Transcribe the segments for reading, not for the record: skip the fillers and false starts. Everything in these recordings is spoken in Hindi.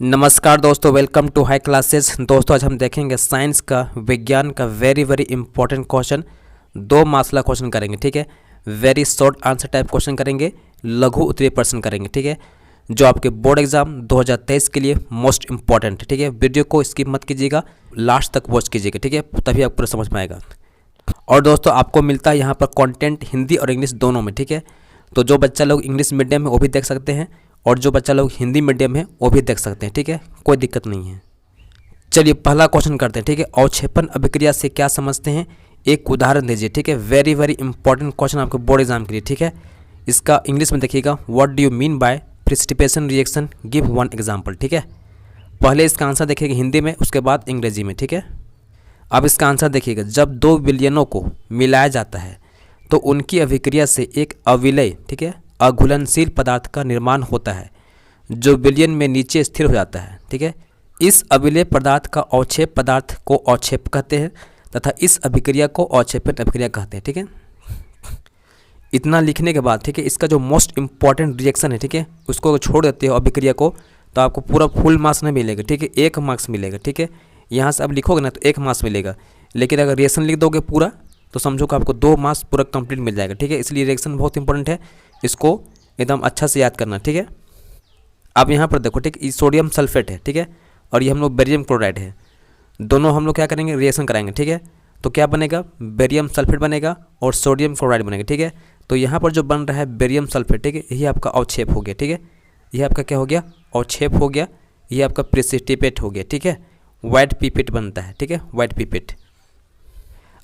नमस्कार दोस्तों, वेलकम टू हाई क्लासेस। दोस्तों आज हम देखेंगे साइंस का, विज्ञान का वेरी इंपॉर्टेंट क्वेश्चन। 2 मार्क्स का क्वेश्चन करेंगे, ठीक है। Very short answer type question करेंगे, लघु उत्तरीय प्रश्न करेंगे, ठीक है, जो आपके बोर्ड एग्जाम 2023 के लिए मोस्ट इंपॉर्टेंट है, ठीक है। वीडियो को स्किप मत कीजिएगा, लास्ट तक वॉच कीजिएगा, ठीक है, तभी आपको पूरा समझ में आएगा। और दोस्तों आपको मिलता है यहाँ पर कंटेंट हिंदी और इंग्लिश दोनों में, ठीक है। तो जो बच्चा लोग इंग्लिश मीडियम में वो भी देख सकते हैं और जो बच्चा लोग हिंदी मीडियम है वो भी देख सकते हैं, ठीक है, कोई दिक्कत नहीं है। चलिए पहला क्वेश्चन करते हैं, ठीक है। अवक्षेपण अभिक्रिया से क्या समझते हैं, एक उदाहरण दीजिए, ठीक है। वेरी इंपॉर्टेंट क्वेश्चन आपके बोर्ड एग्जाम के लिए, ठीक है। इसका इंग्लिश में देखिएगा, what do you mean by precipitation reaction, give one example, ठीक है। पहले इसका आंसर देखिएगा हिंदी में, उसके बाद अंग्रेजी में, ठीक है। अब इसका आंसर देखिएगा, जब 2 विलयनों को मिलाया जाता है तो उनकी अभिक्रिया से एक अविलय, ठीक है, अघुलनशील पदार्थ का निर्माण होता है जो विलयन में नीचे स्थिर हो जाता है, ठीक है। इस अविलय पदार्थ का अवक्षेप पदार्थ को अवक्षेप कहते हैं तथा इस अभिक्रिया को अवक्षेपण अभिक्रिया कहते हैं, ठीक है। इतना लिखने के बाद, ठीक है, इसका जो मोस्ट इंपॉर्टेंट रिएक्शन है, ठीक है, उसको छोड़ देते हो अभिक्रिया को तो आपको पूरा फुल मार्क्स नहीं मिलेगा, ठीक है, 1 मार्क्स मिलेगा, ठीक है। यहाँ से अब लिखोगे ना तो 1 मार्क्स मिलेगा, लेकिन अगर रिएक्शन लिख दोगे पूरा तो समझो कि आपको 2 मार्क्स पूरा कंप्लीट मिल जाएगा, ठीक है। इसलिए रिएक्शन बहुत इंपॉर्टेंट है, इसको एकदम अच्छा से याद करना, ठीक है। अब यहाँ पर देखो, ठीक, ये सोडियम सल्फेट है, ठीक है, और ये हम लोग बेरियम क्लोराइड है, दोनों हम लोग क्या करेंगे, रिएक्शन कराएंगे, ठीक है। तो क्या बनेगा, बेरियम सल्फेट बनेगा और सोडियम क्लोराइड बनेगा, ठीक है। तो यहाँ पर जो बन रहा है बेरियम सल्फेट, ठीक है, यही आपका अवक्षेप हो गया, ठीक है। यह आपका क्या हो गया, अवक्षेप हो गया, ये आपका प्रेसिपिटेट हो गया, ठीक है। वाइट पिपेट बनता है, ठीक है, वाइट पिपेट।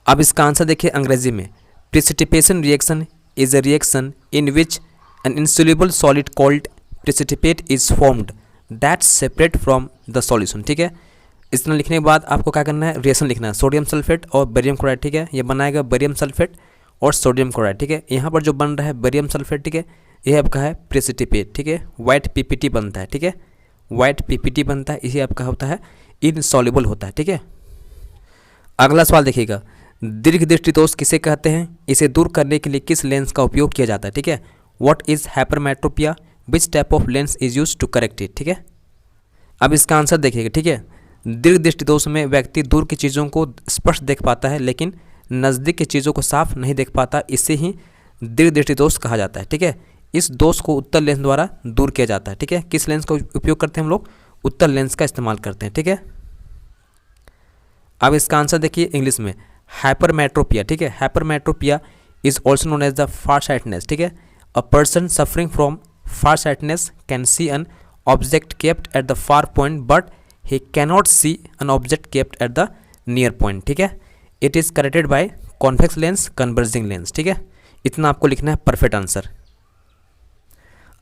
अब इसका आंसर देखिए अंग्रेजी में, precipitation reaction is a reaction in which N insoluble solid called precipitate is formed that separate from the solution, ठीक है। इतना लिखने के बाद आपको क्या करना है, रिएक्शन लिखना है, सोडियम सल्फेट और बेरियम क्लोराइड, ठीक है। ये बनाएगा बेरियम सल्फेट और सोडियम क्लोराइड, ठीक है। यहाँ पर जो बन रहा है बेरियम सल्फेट, ठीक है, यह आपका है प्रेसिपिटेट, ठीक है, वाइट पीपीटी बनता है, ठीक है, वाइट पीपीटी बनता है, इसी आपका होता है इनसॉल्युबल होता है, ठीक है। अगला सवाल देखिएगा, दीर्घ दृष्टि दोष किसे कहते हैं, इसे दूर करने के लिए किस लेंस का उपयोग किया जाता है, ठीक है। What is hypermetropia, which type of lens is use to correct it, ठीक है। अब इसका आंसर देखिएगा, ठीक है। दीर्घ दृष्टि दोष में व्यक्ति दूर की चीज़ों को स्पष्ट देख पाता है लेकिन नज़दीक की चीज़ों को साफ नहीं देख पाता, इसे ही दीर्घ दृष्टि दोष कहा जाता है, ठीक है। इस दोष को उत्तल लेंस द्वारा दूर किया जाता है, ठीक है। किस लेंस का उपयोग करते हैं हम लोग, उत्तल लेंस का इस्तेमाल करते हैं, ठीक है। अब इसका आंसर देखिए इंग्लिश में, हाइपरमेट्रोपिया, ठीक है। Hypermetropia is also known as the farsightedness, ठीक है। A person suffering from farsightedness can see an object kept at the far point but he cannot see an object kept at the near point, ठीक है। It is corrected by convex lens, converging lens, ठीक है। इतना आपको लिखना है परफेक्ट आंसर।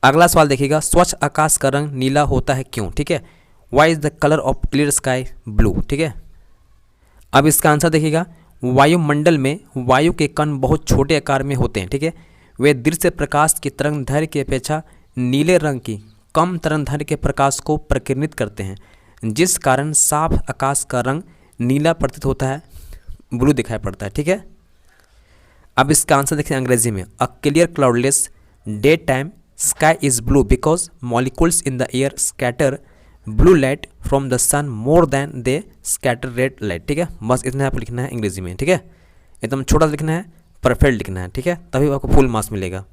अगला सवाल देखिएगा, स्वच्छ आकाश का रंग नीला होता है क्यों, ठीक है। Why is the color of clear sky blue, ठीक है। अब इसका आंसर देखिएगा, वायुमंडल में वायु के कण बहुत छोटे आकार में होते हैं, ठीक है। वे दृश्य प्रकाश की तरंग दैर्घ्य की अपेक्षा नीले रंग की कम तरंग दैर्घ्य के प्रकाश को प्रकीर्णित करते हैं, जिस कारण साफ आकाश का रंग नीला प्रतीत होता है, ब्लू दिखाई पड़ता है, ठीक है। अब इसका आंसर देखिए अंग्रेजी में, a clear cloudless day time sky is blue because molecules in the air scatter blue light from the sun more than they scatter red light, ठीक है। बस इतना आपको लिखना है अंग्रेजी में, ठीक है, एकदम छोटा लिखना है, परफेक्ट लिखना है, ठीक है, तभी आपको फुल मार्क्स मिलेगा।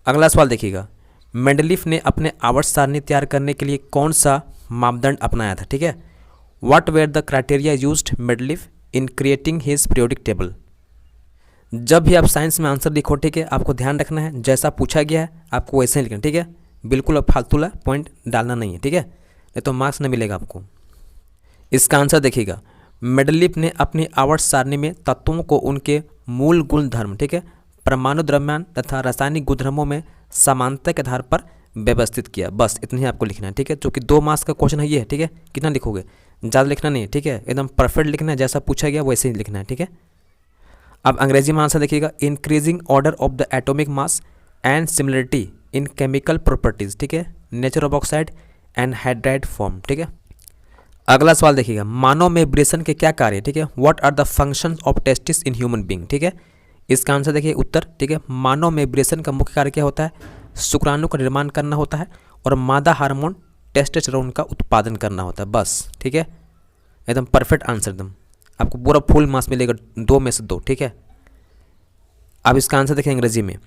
अगला सवाल देखिएगा, मेंडलीफ ने अपने आवर्त सारणी तैयार करने के लिए कौन सा मापदंड अपनाया था, ठीक है। What were the criteria used Mendeleev in creating his periodic table. जब भी आप साइंस में आंसर लिखो, ठीक है, आपको ध्यान रखना है जैसा पूछा गया है आपको वैसे ही लिखना, ठीक है, बिल्कुल अब फालतूला पॉइंट डालना नहीं है, ठीक है, नहीं तो मार्क्स नहीं मिलेगा आपको। इसका आंसर देखिएगा, मेंडलीफ ने अपनी आवर्त सारणी में तत्वों को उनके मूल गुणधर्म, ठीक है, परमाणु द्रव्यमान तथा रासायनिक गुणधर्मों में समानता के आधार पर व्यवस्थित किया। बस इतना ही आपको लिखना है, ठीक है, जो कि 2 मार्क्स का क्वेश्चन है ये है, ठीक है। कितना लिखोगे, ज़्यादा लिखना नहीं है, ठीक है, एकदम परफेक्ट लिखना है, जैसा पूछा गया वैसे ही लिखना है, ठीक है। अब अंग्रेजी में आंसर देखिएगा, increasing order of the atomic mass and similarity in chemical properties, ठीक है, nature of oxide and hydride form, ठीक है। अगला सवाल देखिएगा, मानव में विब्रेशन के क्या कार्य, ठीक है। What are the functions of testis in human being, ठीक है। इसका आंसर देखिए उत्तर, ठीक है, मानव में विब्रेशन का मुख्य कार्य क्या होता है, शुक्राणु का निर्माण करना होता है और मादा हार्मोन टेस्टोस्टेरोन का उत्पादन करना होता है, बस। ठीक है, एकदम परफेक्ट आंसर, एकदम आपको पूरा फुल मार्क्स मिलेगा 2 में से 2। ठीक है, अब इसका आंसर देखिए अंग्रेजी में,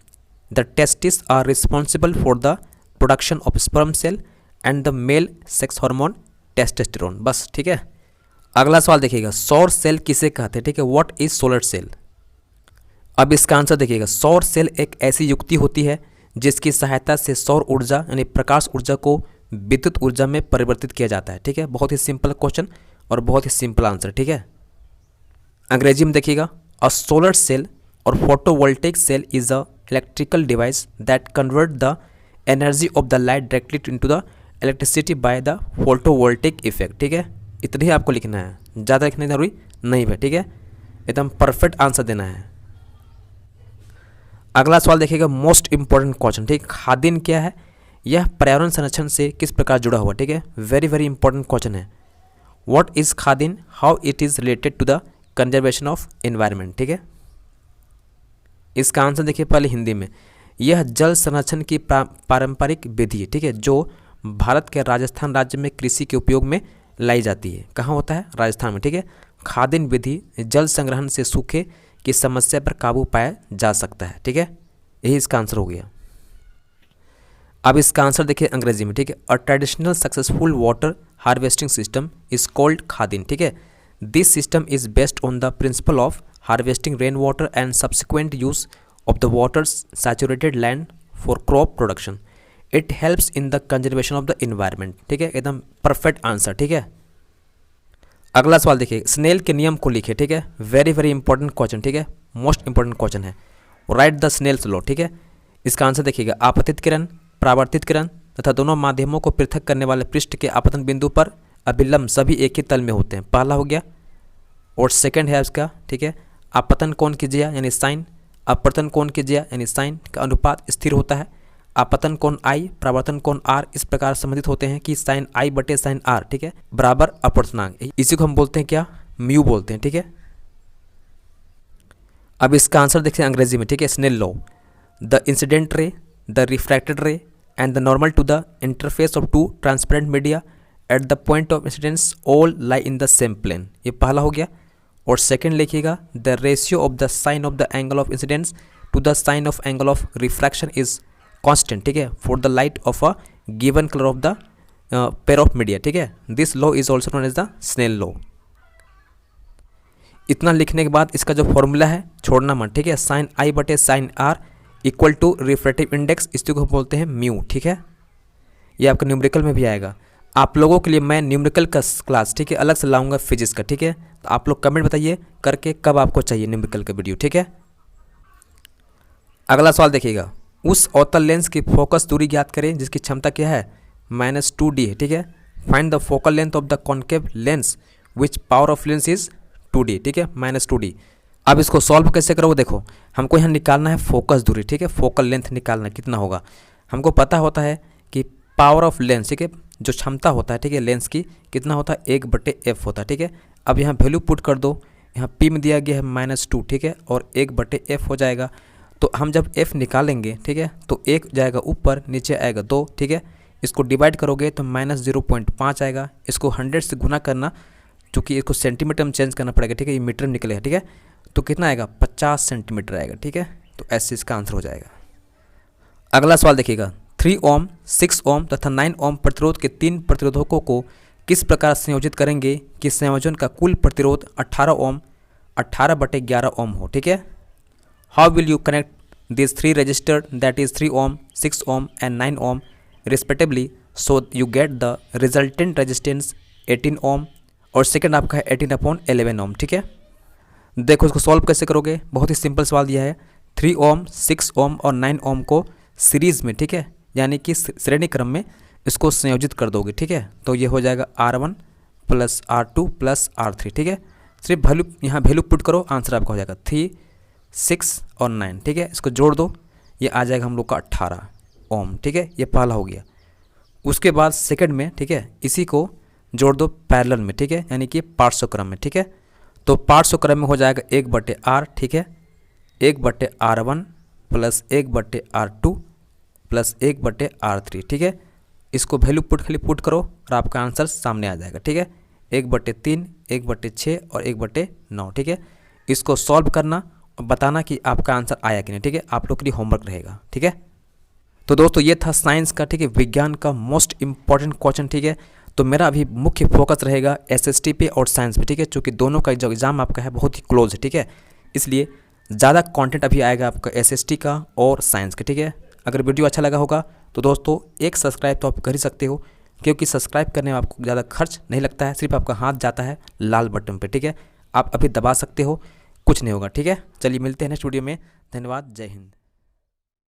the testis are responsible for the production of sperm cell and the male sex hormone testosterone, बस। ठीक है, अगला सवाल देखिएगा, सौर सेल किसे कहते हैं? ठीक है, व्हाट इज सोलर सेल? अब इसका आंसर देखिएगा, सौर सेल एक ऐसी युक्ति होती है जिसकी सहायता से सौर ऊर्जा यानी प्रकाश ऊर्जा को विद्युत ऊर्जा में परिवर्तित किया जाता है। ठीक है, बहुत ही सिंपल क्वेश्चन और बहुत ही सिंपल आंसर। ठीक है, अंग्रेजी में देखिएगा, a solar cell or photovoltaic cell is a electrical device that convert the energy of the light directly into the electricity by the photovoltaic effect. ठीक है, इतना ही आपको लिखना है, ज़्यादा लिखने की जरूरी नहीं है। ठीक है, एकदम परफेक्ट आंसर देना है। अगला सवाल देखिएगा, मोस्ट इंपॉर्टेंट क्वेश्चन। ठीक है, खाद्यान्न क्या है? यह पर्यावरण संरक्षण से किस प्रकार जुड़ा हुआ? ठीक है, वेरी वेरी इंपॉर्टेंट क्वेश्चन है। व्हाट इज खाद्यान्न, how it is related to the conservation of environment? ठीक है, इसका आंसर देखिए पहले हिंदी में, यह जल संरक्षण की पारंपरिक विधि है। ठीक है, जो भारत के राजस्थान राज्य में कृषि के उपयोग में लाई जाती है। कहाँ होता है? राजस्थान में। ठीक है, खाद्यान्न विधि जल संग्रहण से सूखे की समस्या पर काबू पाया जा सकता है। ठीक है, यही इसका आंसर हो गया। अब इसका आंसर देखिए अंग्रेजी में। ठीक है, a traditional successful water harvesting system is called खाद्यान्न। ठीक है, this system is based on the principle of harvesting rain water and subsequent use of the water saturated land for crop production. It helps in the conservation of the environment. ठीक है, एकदम परफेक्ट आंसर। ठीक है, अगला सवाल देखिए, स्नेल के नियम को लिखिए। ठीक है, वेरी वेरी इंपॉर्टेंट क्वेश्चन। ठीक है, मोस्ट इंपॉर्टेंट क्वेश्चन है, राइट द स्नेल्स लॉ। ठीक है, इसका आंसर देखिएगा, आपतित किरण, परावर्तित किरण तथा दोनों माध्यमों को पृथक करने वाले पृष्ठ के आपतन बिंदु पर अभिलंब सभी एक ही तल में होते हैं। पहला हो गया, और सेकंड है उसका। ठीक है, आपतन कोण की ज्या यानी साइन, अपवर्तन कोण की ज्या यानी साइन का अनुपात स्थिर होता है। आपतन कोण आई, परावर्तन कोण आर इस प्रकार संबंधित होते हैं कि साइन आई बटे साइन आर, ठीक है, बराबर अपवर्तनांक। इसी को हम बोलते हैं क्या? म्यू बोलते हैं। ठीक है, अब इसका आंसर देखते हैं अंग्रेजी में। ठीक है, Snell law, the incident ray, the refracted ray and the normal to the interface of two transparent media at the point of incidence all lie in the same plane. ये पहला हो गया। और सेकंड लिखिएगा, the ratio of the sine of the angle of incidence to the sine of angle of refraction is constant. ठीक है, for the light of a given colour of the pair of media. ठीक है, this law is also known as the Snell law. इतना लिखने के बाद इसका जो फॉर्मूला है छोड़ना मत। ठीक है, साइन आई बटे sine R equal to refractive index, इसको हम बोलते हैं म्यू। ठीक है, ये आपका न्यूमेरिकल में भी आएगा। आप लोगों के लिए मैं न्यूमेरिकल का क्लास, ठीक है, अलग से लाऊंगा फिजिक्स का। ठीक है, तो आप लोग कमेंट बताइए करके कब आपको चाहिए न्यूमेरिकल का वीडियो। ठीक है, अगला सवाल देखिएगा, उस अवतल लेंस की फोकस दूरी ज्ञात करें जिसकी क्षमता क्या है? -2d है। ठीक है, find the focal length of the concave lens which power of lens is 2d। ठीक है, -2d। अब इसको सॉल्व कैसे करो? देखो, हमको यहाँ निकालना है फोकस दूरी। ठीक है, फोकल लेंथ निकालना कितना होगा? हमको पता होता है कि पावर ऑफ लेंस, ठीक है, जो क्षमता होता है, ठीक है, लेंस की कितना होता है? 1/f होता है। ठीक है, अब यहाँ वैल्यू पुट कर दो, यहाँ p में दिया गया है -2। ठीक है, और 1/f हो जाएगा। तो हम जब f निकालेंगे, ठीक है, तो 1 जाएगा ऊपर, नीचे आएगा 2। ठीक है, इसको डिवाइड करोगे तो -0.5 आएगा। इसको 100 से गुना करना, चूँकि इसको सेंटीमीटर में चेंज करना पड़ेगा। ठीक है, ये मीटर में निकलेगा। ठीक है, तो कितना आएगा? 50 सेंटीमीटर आएगा। ठीक है, तो ऐसे इसका आंसर हो जाएगा। अगला सवाल देखिएगा, 3 ओम, 6 ओम तथा 9 ओम प्रतिरोध के 3 प्रतिरोधकों को किस प्रकार संयोजित करेंगे कि संयोजन का कुल प्रतिरोध 18 ओम 18/11 ओम हो? ठीक है, how will you connect this 3 register that is 3 ohm, 6 ohm and 9 ohm respectively so you get the resultant resistance 18 ohm और सेकंड आपका है 18/11 ओम। ठीक है, देखो इसको सॉल्व कैसे करोगे? बहुत ही सिंपल सवाल दिया है। 3 ओम, 6 ओम और 9 ओम को सीरीज़ में, ठीक है, यानी कि श्रेणी क्रम में इसको संयोजित कर दोगे। ठीक है, तो ये हो जाएगा R1 + R2 + R3। ठीक है, सिर्फ वैल्यू यहाँ वैल्यू पुट करो, आंसर आपका हो जाएगा 3, 6 और 9। ठीक है, इसको जोड़ दो, ये आ जाएगा हम लोग का 18 ओम। ठीक है, ये पहला हो गया। उसके बाद सेकंड में, ठीक है, इसी को जोड़ दो पैरेलल में। ठीक है, यानी कि पार्श्व क्रम में। ठीक है, तो पार्श्व क्रम में हो जाएगा 1/r। ठीक है, 1/r1 + 1/r2 + 1/r3। ठीक है, इसको वैल्यू खाली पुट करो और आपका आंसर सामने आ जाएगा। ठीक है, 1/3, 1/6 और 1/9। ठीक है, इसको सॉल्व करना और बताना कि आपका आंसर आया कि नहीं। ठीक है, आप लोग के लिए होमवर्क रहेगा। ठीक है, तो दोस्तों ये था साइंस का, ठीक है, विज्ञान का मोस्ट इंपॉर्टेंट क्वेश्चन। ठीक है, तो मेरा अभी मुख्य फोकस रहेगा एसएसटी पे और साइंस पे। ठीक है, क्योंकि दोनों का जो एग्जाम आपका है बहुत ही क्लोज है। ठीक है, इसलिए ज़्यादा कंटेंट अभी आएगा आपका एसएसटी का और साइंस का। ठीक है, अगर वीडियो अच्छा लगा होगा तो दोस्तों एक सब्सक्राइब तो आप कर ही सकते हो, क्योंकि सब्सक्राइब करने में आपको ज़्यादा खर्च नहीं लगता है, सिर्फ आपका हाथ जाता है लाल बटन पे। ठीक है, आप अभी दबा सकते हो, कुछ नहीं होगा। ठीक है, चलिए मिलते हैं नेक्स्ट वीडियो में। धन्यवाद, जय हिंद।